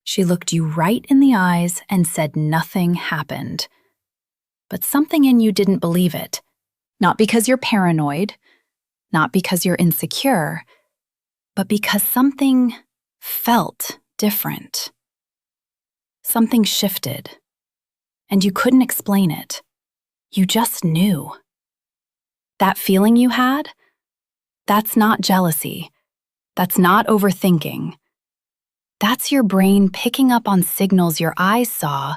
She looked you right in the eyes and said nothing happened. But something in you didn't believe it. Not because you're paranoid, not because you're insecure, but because something felt different. Something shifted, and you couldn't explain it. You just knew. That feeling you had? That's not jealousy. That's not overthinking. That's your brain picking up on signals your eyes saw,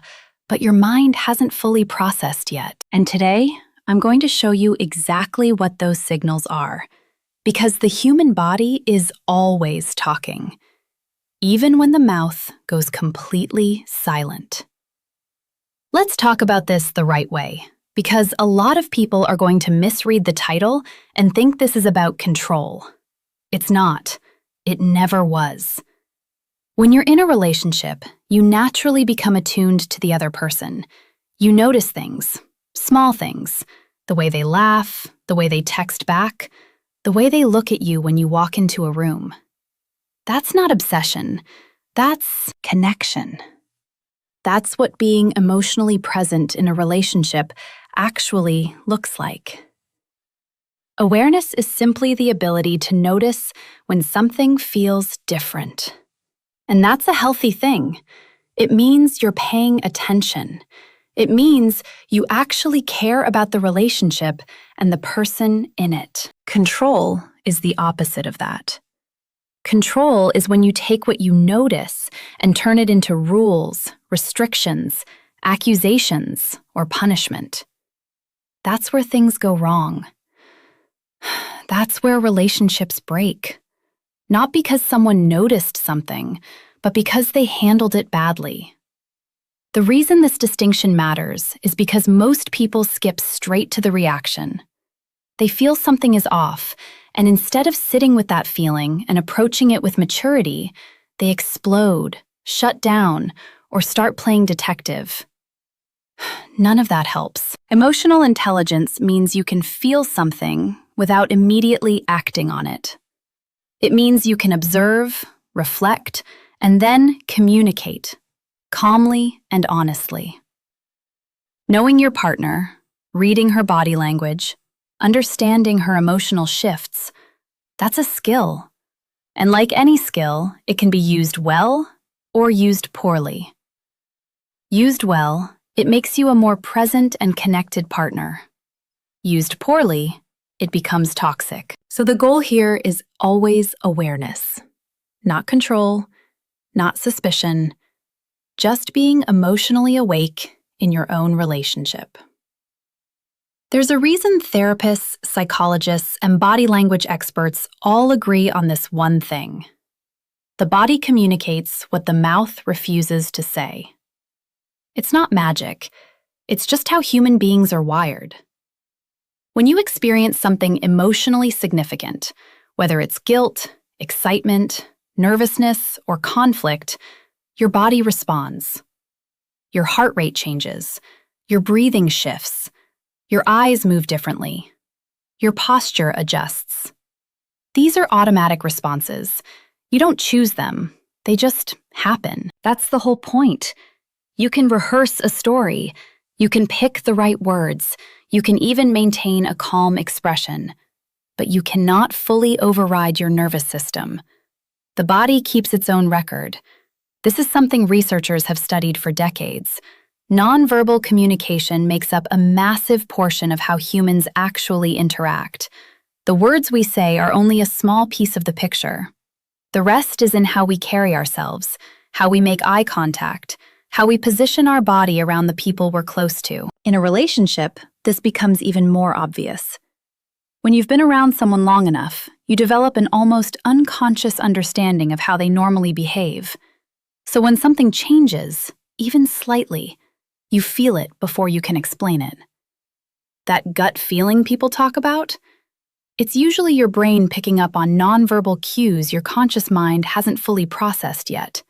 but your mind hasn't fully processed yet. And today, I'm going to show you exactly what those signals are, because the human body is always talking, even when the mouth goes completely silent. Let's talk about this the right way, because a lot of people are going to misread the title and think this is about control. It's not. It never was. When you're in a relationship, you naturally become attuned to the other person. You notice things, small things, the way they laugh, the way they text back, the way they look at you when you walk into a room. That's not obsession. That's connection. That's what being emotionally present in a relationship actually looks like. Awareness is simply the ability to notice when something feels different. And that's a healthy thing. It means you're paying attention. It means you actually care about the relationship and the person in it. Control is the opposite of that. Control is when you take what you notice and turn it into rules, restrictions, accusations, or punishment. That's where things go wrong. That's where relationships break. Not because someone noticed something, but because they handled it badly. The reason this distinction matters is because most people skip straight to the reaction. They feel something is off, and instead of sitting with that feeling and approaching it with maturity, they explode, shut down, or start playing detective. None of that helps. Emotional intelligence means you can feel something without immediately acting on it. It means you can observe, reflect, and then communicate, calmly and honestly. Knowing your partner, reading her body language, understanding her emotional shifts, that's a skill. And like any skill, it can be used well or used poorly. Used well, it makes you a more present and connected partner. Used poorly, it becomes toxic. So the goal here is always awareness, not control, not suspicion, just being emotionally awake in your own relationship. There's a reason therapists, psychologists, and body language experts all agree on this one thing. The body communicates what the mouth refuses to say. It's not magic. It's just how human beings are wired. When you experience something emotionally significant, whether it's guilt, excitement, nervousness, or conflict, your body responds. Your heart rate changes, your breathing shifts, your eyes move differently, your posture adjusts. These are automatic responses. You don't choose them, they just happen. That's the whole point. You can rehearse a story, you can pick the right words, you can even maintain a calm expression, but you cannot fully override your nervous system. The body keeps its own record. This is something researchers have studied for decades. Nonverbal communication makes up a massive portion of how humans actually interact. The words we say are only a small piece of the picture. The rest is in how we carry ourselves, how we make eye contact, how we position our body around the people we're close to. In a relationship, this becomes even more obvious. When you've been around someone long enough, you develop an almost unconscious understanding of how they normally behave. So when something changes, even slightly, you feel it before you can explain it. That gut feeling people talk about? It's usually your brain picking up on nonverbal cues your conscious mind hasn't fully processed yet.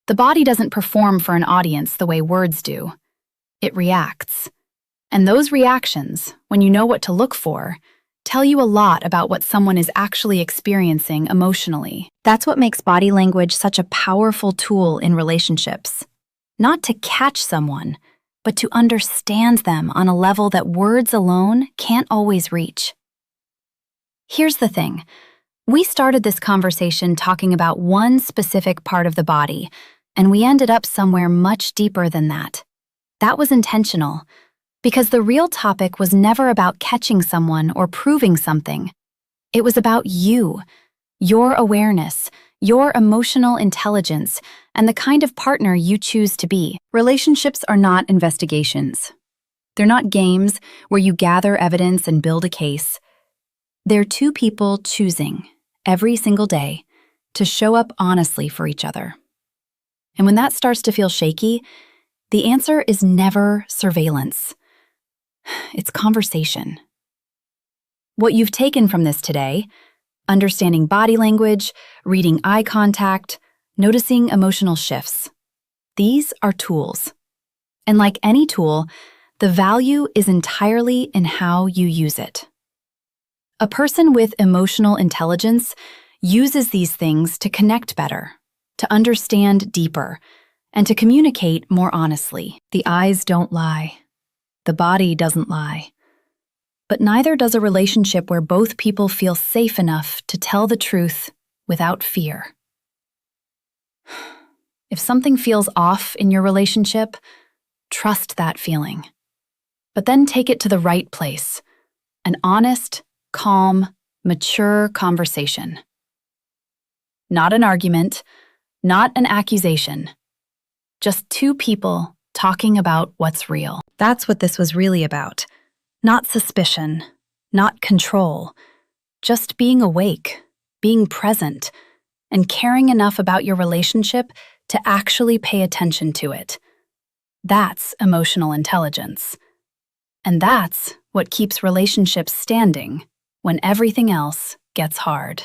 The body doesn't perform for an audience the way words do. It reacts. And those reactions, when you know what to look for, tell you a lot about what someone is actually experiencing emotionally. That's what makes body language such a powerful tool in relationships. Not to catch someone, but to understand them on a level that words alone can't always reach. Here's the thing. We started this conversation talking about one specific part of the body, and we ended up somewhere much deeper than that. That was intentional, because the real topic was never about catching someone or proving something. It was about you, your awareness, your emotional intelligence, and the kind of partner you choose to be. Relationships are not investigations. They're not games where you gather evidence and build a case. They're two people choosing, every single day, to show up honestly for each other. And when that starts to feel shaky, the answer is never surveillance. It's conversation. What you've taken from this today, understanding body language, reading eye contact, noticing emotional shifts, these are tools. And like any tool, the value is entirely in how you use it. A person with emotional intelligence uses these things to connect better, to understand deeper, and to communicate more honestly. The eyes don't lie. The body doesn't lie. But neither does a relationship where both people feel safe enough to tell the truth without fear. If something feels off in your relationship, trust that feeling. But then take it to the right place, an honest, calm, mature conversation. Not an argument, not an accusation. Just two people talking about what's real. That's what this was really about. Not suspicion, not control. Just being awake, being present, and caring enough about your relationship to actually pay attention to it. That's emotional intelligence. And that's what keeps relationships standing when everything else gets hard.